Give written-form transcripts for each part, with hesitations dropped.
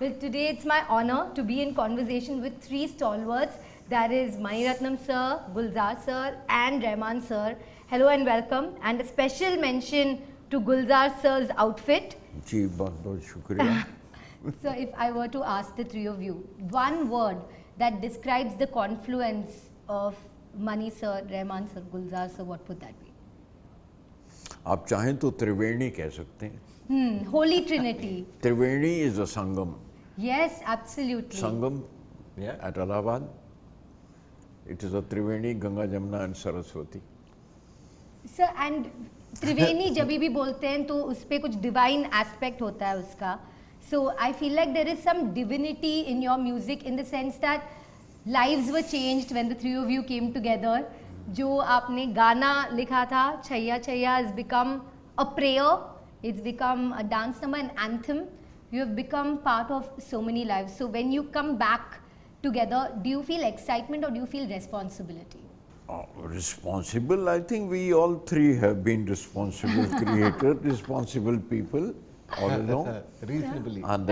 Well, today it's my honor to be in conversation with three stalwarts. That is Ponniyin Ratnam sir, Gulzar sir and Rahman sir. Hello and welcome. And a special mention to Gulzar sir's outfit. जी बहुत बहुत शुक्रिया. So if I were to ask the three of you, one word that describes the confluence of Mani sir, Rahman sir, Gulzar sir, what would that be? आप चाहें तो त्रिवेणी कह सकते हैं. Holy Trinity. Triveni is a sangam. Yes, absolutely. Sangam at Allahabad. It is a Triveni, Ganga, Jamuna and Saraswati. Sir, and त्रिवेणी जब भी बोलते हैं तो उस पे कुछ डिवाइन एस्पेक्ट होता है उसका. So I feel like there is some divinity in your music in the sense that lives were changed when the three of you came together. जो आपने गाना लिखा था Chaiyya Chaiyya has become a prayer. It's become a dance number, an anthem. You have become part of so many lives. So when you come back together, do you feel excitement or do you feel responsibility? Responsible, I think we all three have been responsible creators, responsible people all along. Reasonably. And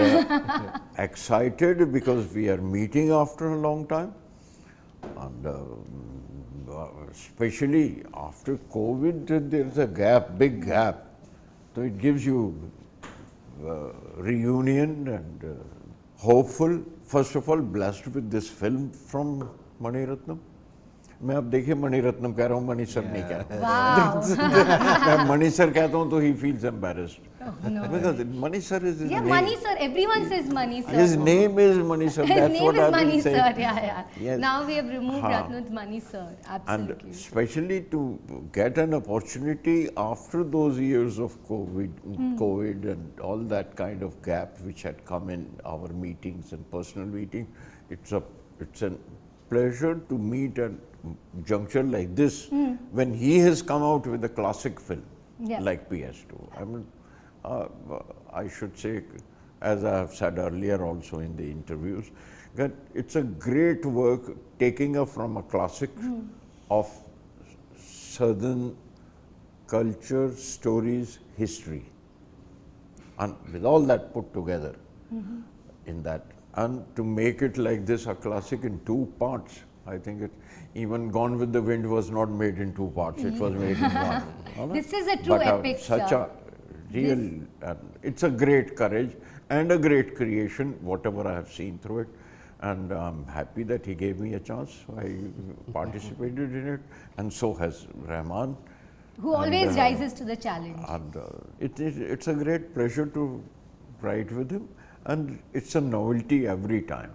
excited because we are meeting after a long time. And especially after COVID, there is a gap, big gap. So it gives you reunion and hopeful. First of all, blessed with this film from Ponniyin Ratnam. मैं अब देखिए Ponniyin Ratnam कह रहा हूँ, मणि sir नहीं कह रहा. मैं मणि सर कहता हूँ तो he feels embarrassed. No. Because Mani sir is his name. Mani sir, everyone says Mani sir. His name is Mani sir. His That's name what is I've Mani been sir, saying. yeah. Yes. Now we have removed Ratnam, it's Mani sir, And absolutely. especially to get an opportunity after those years of COVID and all that kind of gap which had come in our meetings and personal meetings, it's a pleasure to meet at juncture like this when he has come out with a classic film like PS2. I mean, I should say, as I have said earlier also in the interviews, that it's a great work taking from a classic of southern culture, stories, history, and with all that put together in that, and to make it like this, a classic in 2 parts. I think it, even Gone with the Wind was not made in 2 parts, it was made in one. This is a true But epic, such sir. a real, it's a great courage and a great creation, whatever I have seen through it. And I'm happy that he gave me a chance. I participated in it, and so has Rahman. Who always rises to the challenge. And it's a great pleasure to write with him, and it's a novelty every time.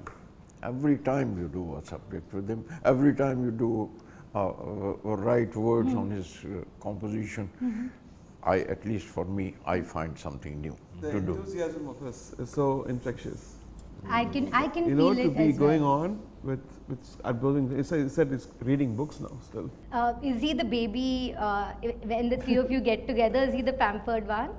Every time you do a subject with him, every time you do write words on his composition, at least for me, I find something new The to do. enthusiasm of us is so infectious. I can You feel know, it to be as going well. on with he said he's reading books now still. Is he the baby, when the three of you get together, is he the pampered one?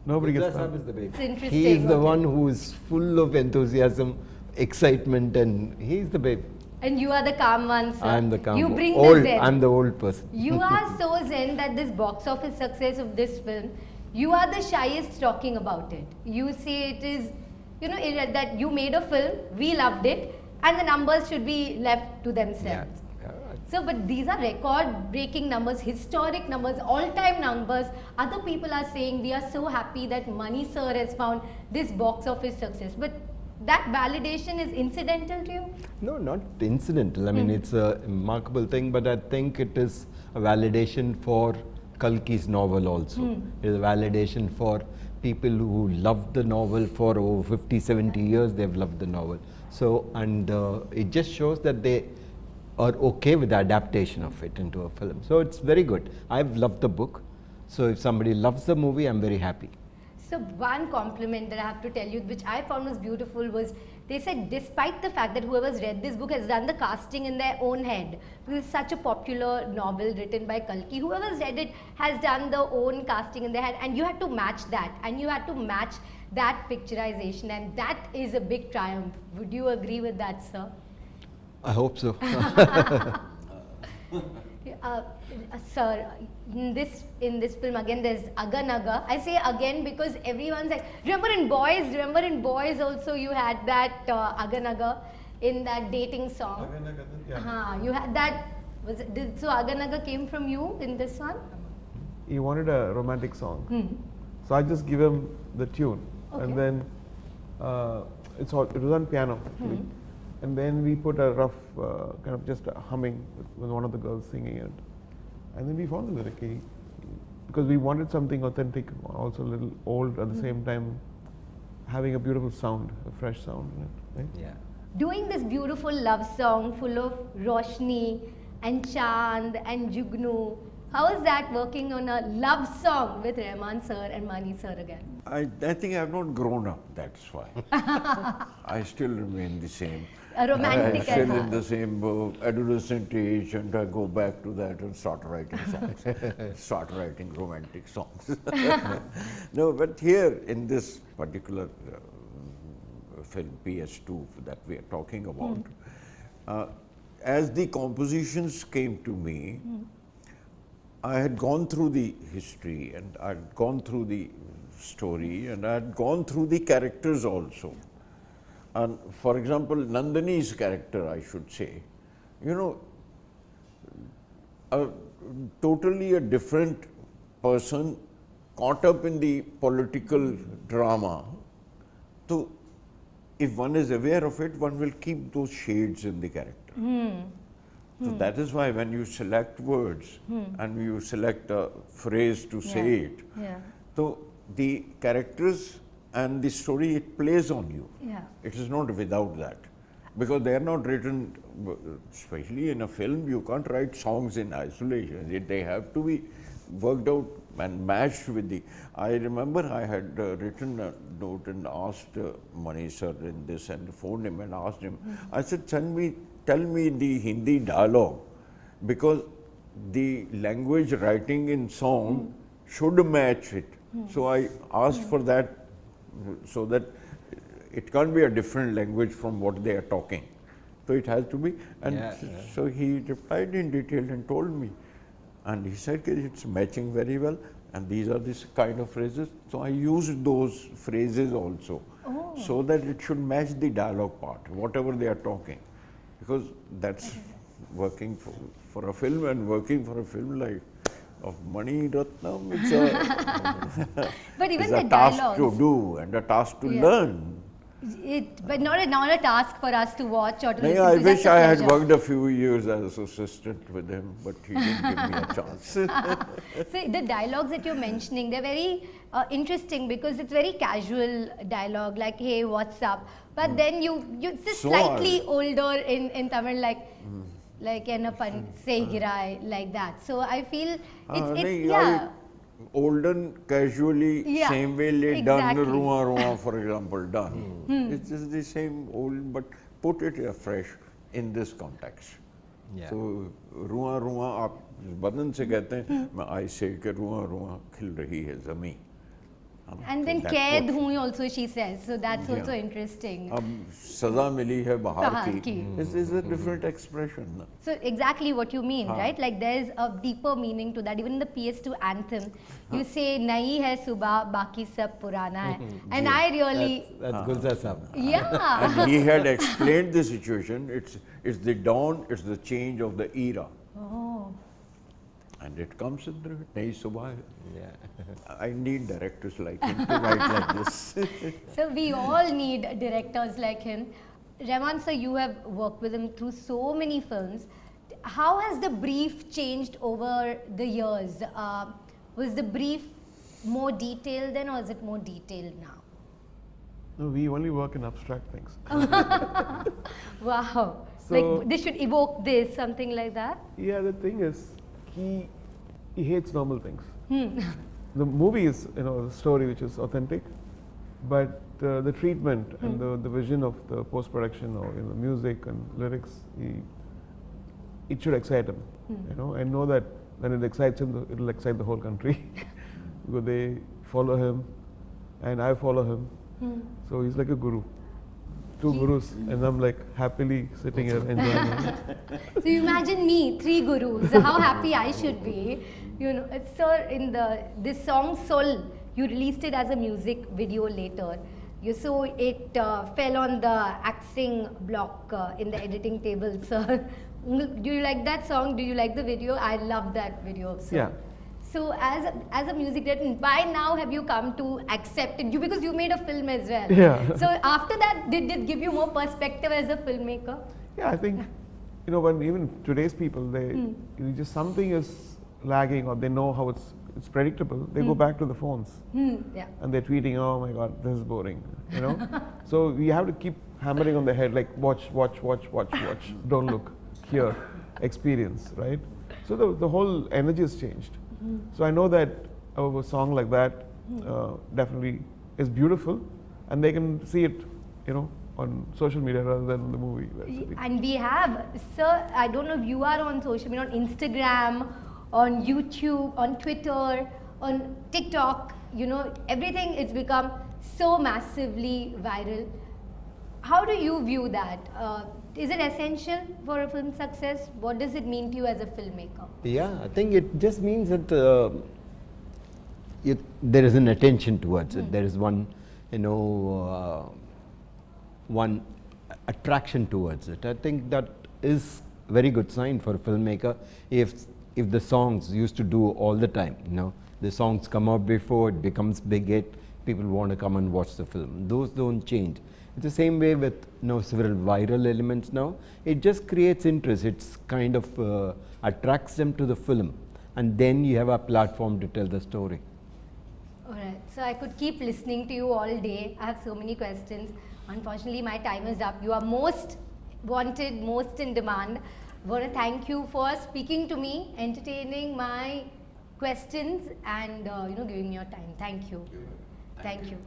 Nobody gets Gulzar that. is the baby. It's interesting. He is the okay. one who is full of enthusiasm, excitement, and he is the baby. And you are the calm one, sir. I am the calm You one. bring old. the zen. I'm the old person. You are so zen that this box office success of this film, you are the shyest talking about it. You say it is, that you made a film, we loved it, and the numbers should be left to themselves. So, but these are record-breaking numbers, historic numbers, all-time numbers. Other people are saying we are so happy that Mani sir has found this box office success. But that validation is incidental to you? No, not incidental. I mean, it's a remarkable thing, but I think it is a validation for Kalki's novel also. It is a validation for people who loved the novel for over 50, 70 years, they've loved the novel. So, and it just shows that they are okay with the adaptation of it into a film. So it's very good. I've loved the book. So if somebody loves the movie, I'm very happy. So one compliment that I have to tell you, which I found was beautiful, was they said despite the fact that whoever's read this book has done the casting in their own head, because it's such a popular novel written by Kalki, whoever's read it has done their own casting in their head, and you had to match that, and you had to match that picturization, and that is a big triumph. Would you agree with that, sir? I hope so. Sir, in this film again there's Aganaga. I say again because everyone's like, remember in Boys also you had that Aganaga in that dating song. You had that. So Aganaga came from you in this one? He wanted a romantic song, so I just give him the tune, and then it was on piano actually. And then we put a rough kind of just a humming with one of the girls singing it, and then we found the lyric because we wanted something authentic, also a little old at the same time, having a beautiful sound, a fresh sound in it, right? Yeah. Doing this beautiful love song full of Roshni and Chand and Jugnu, how is that working on a love song with Rahman sir and Mani sir again? I think I have not grown up, that's why. I still remain the same. A romantic I'm still as in the same adolescent age, and I go back to that and start writing songs, start writing romantic songs. No, but here in this particular film, PS2, that we are talking about, as the compositions came to me, I had gone through the history, and I had gone through the story, and I had gone through the characters also. And for example, Nandini's character, I should say, totally a different person caught up in the political drama. So if one is aware of it, one will keep those shades in the character. So that is why when you select words and you select a phrase to say it, so the characters and the story, it plays on you. It is not without that. Because they are not written, especially in a film, you can't write songs in isolation. They have to be worked out and matched with the. I remember I had written a note and asked Mani sir in this and phoned him and asked him. I said, tell me the Hindi dialogue, because the language writing in song should match it. So I asked for that, so that it can't be a different language from what they are talking. So it has to be, and so he replied in detail and told me. And he said it's matching very well, and these are this kind of phrases. So I used those phrases also, so that it should match the dialogue part, whatever they are talking. Because that's working for a film, and working for a film like of Ponniyin Ratnam, but even it's the a task dialogues, to do and a task to learn. But not a task for us to watch or to listen I to. wish Just a I had pleasure. worked a few years as assistant with him, but he didn't give me a chance. So the dialogues that you're mentioning, they're very interesting because it's very casual dialogue, like "Hey, what's up?" But then it's just So slightly older in Tamil, like "Enappan say girai," like that. So I feel it's olden casually, same way done, exactly. ruwa, for example, done. It's just the same old, but put it afresh in this context. So ruwa आप बदन से कहते हैं, I say कि ruwa खिल रही है ज़मीं. And then "Kaid hu" also she says, so that's also interesting. अब सजा मिली है बाहर बाहर की. की. This is a different expression. So exactly what you mean, right? Like there's a deeper meaning to that. Even in the PS2 anthem, you say "Nahi hai subah, baki sab purana hai," and I really, That's Gulzar sahab. yeah. And he had explained the situation. It's the dawn. It's the change of the era. Oh. And it comes in the Nahi subah. Yeah. I need directors like him to write like this. So we all need directors like him. Rahman sir, you have worked with him through so many films. How has the brief changed over the years? Was the brief more detailed then, or is it more detailed now? No, we only work in abstract things. Wow. So- Like this should evoke this, something like that? Yeah, the thing is, he hates normal things. The movie is, a story which is authentic, but the treatment and the vision of the post-production or music and lyrics, it should excite him. I know that when it excites him, it will excite the whole country because they follow him, and I follow him. So he's like a guru. 2 gurus, and I'm like happily sitting here enjoying it. So you imagine me, 3 gurus, how happy I should be. You know, it's so in this song Sol, you released it as a music video later. So it fell on the axing block in the editing table, sir. Do you like that song? Do you like the video? I love that video, sir. Yeah. So as a music director, by now have you come to accept it? Because you made a film as well. Yeah. So after that, did it give you more perspective as a filmmaker? Yeah, I think, you know, when even today's people, you just something is lagging or they know how it's predictable, they go back to the phones. Yeah. And they're tweeting, oh my God, this is boring, you know. So we have to keep hammering on the head, like watch, don't look, hear, experience, right? So the whole energy has changed. So I know that a song like that definitely is beautiful, and they can see it, you know, on social media rather than the movie. And we have, sir, I don't know if you are on social media, on Instagram, on YouTube, on Twitter, on TikTok, you know, everything it's become so massively viral. How do you view that? Is it essential for a film success? What does it mean to you as a filmmaker? Yeah, I think it just means that there is an attention towards it. There is one, you know, one attraction towards it. I think that is a very good sign for a filmmaker. If the songs used to do all the time, you know, the songs come out before it becomes big hit, people want to come and watch the film. Those don't change. It's the same way with, you know, several viral elements now. It just creates interest. It's kind of attracts them to the film, and then you have a platform to tell the story. Alright, so I could keep listening to you all day. I have so many questions. Unfortunately, my time is up. You are most wanted, most in demand. I want to thank you for speaking to me, entertaining my questions, and you know, giving me your time. Thank you. Thank you.